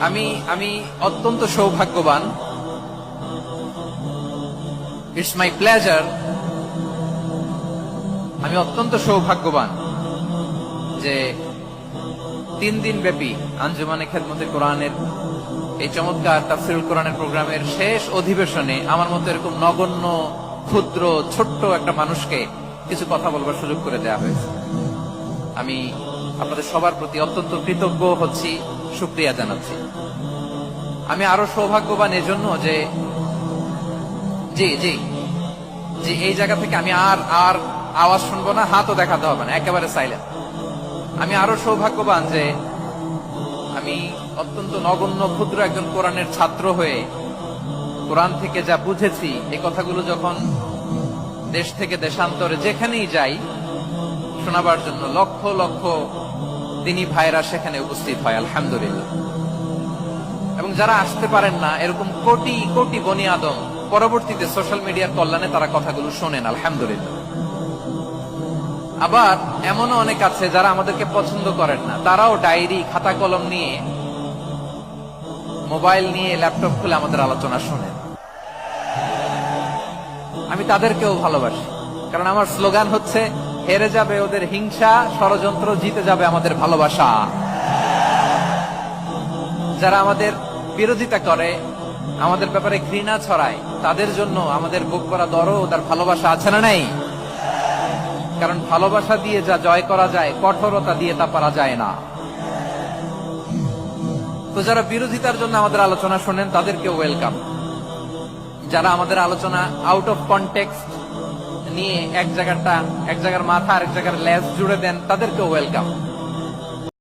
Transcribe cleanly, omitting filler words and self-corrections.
আমি আমি অত্যন্ত সৌভাগ্যবান। It's my pleasure. আমি অত্যন্ত সৌভাগ্যবান যে 3 দিন ব্যাপী আঞ্জুমানে খেদমতে কোরআনের এই চমৎকার তাফসীরুল কোরআনের প্রোগ্রামের শেষ অধিবেশনে আমার মতো এরকম নগণ্য, ক্ষুদ্র, ছোট্ট একটা মানুষকে কিছু কথা বলবার সুযোগ করে দেওয়া হয়েছে। আমি আপনাদের সবার প্রতি অত্যন্ত কৃতজ্ঞ হচ্ছি, শুকরিয়া জানাচ্ছি। আমি আরো সৌভাগ্যবান এজন্য যে জি জি জি এই জায়গা থেকে আমি আর আর আওয়াজ শুনবো না, হাতও দেখাতে হবে না, একেবারে সাইলেন্ট। আমি আরো সৌভাগ্যবান যে আমি অত্যন্ত নগণ্য, ক্ষুদ্র একজন কোরআনের ছাত্র হয়ে কোরআন থেকে যা বুঝেছি এই কথাগুলো যখন দেশ থেকে দেশান্তরে যেখানেই যাই শোনাবার জন্য লক্ষ লক্ষ দিনী ভাইরা সেখানে উপস্থিত হয়, আলহামদুলিল্লাহ। এবং যারা আসতে পারেন না, এরকম কোটি কোটি বনি আদম পরবর্তীতে সোশ্যাল মিডিয়ার কল্যাণে তারা কথাগুলো শোনেন, আলহামদুলিল্লাহ। আবার এমনও অনেক আছে যারা আমাদেরকে পছন্দ করেন না, তারাও ডায়েরি, খাতা কলম নিয়ে, মোবাইল নিয়ে, ল্যাপটপ খুলে আমাদের আলোচনা শোনেন। আমি তাদেরকেও ভালোবাসি, কারণ আমার স্লোগান হচ্ছে, হেরে যাবে ওদের হিংসা, ষড়যন্ত্র, জিতে যাবে আমাদের ভালোবাসা। যারা আমাদের বিরোধিতা করে, আমাদের ব্যাপারে ঘৃণা ছড়ায়, তাদের জন্য আমাদের বুক ভরা দরদ আর ভালোবাসা আছে না নাই? কারণ ভালোবাসা দিয়ে যা জয় করা যায়, কঠোরতা দিয়ে তা পারা যায় না। তো যারা বিরোধিতার জন্য আমাদের আলোচনা শোনেন তাদেরকে ওয়েলকাম। যারা আমাদের আলোচনা আউট অফ কনটেক্সট নিয়ে এক জায়গার মাথা আর এক জায়গার লেজ জুড়ে দেন তাদেরকে ওয়েলকাম।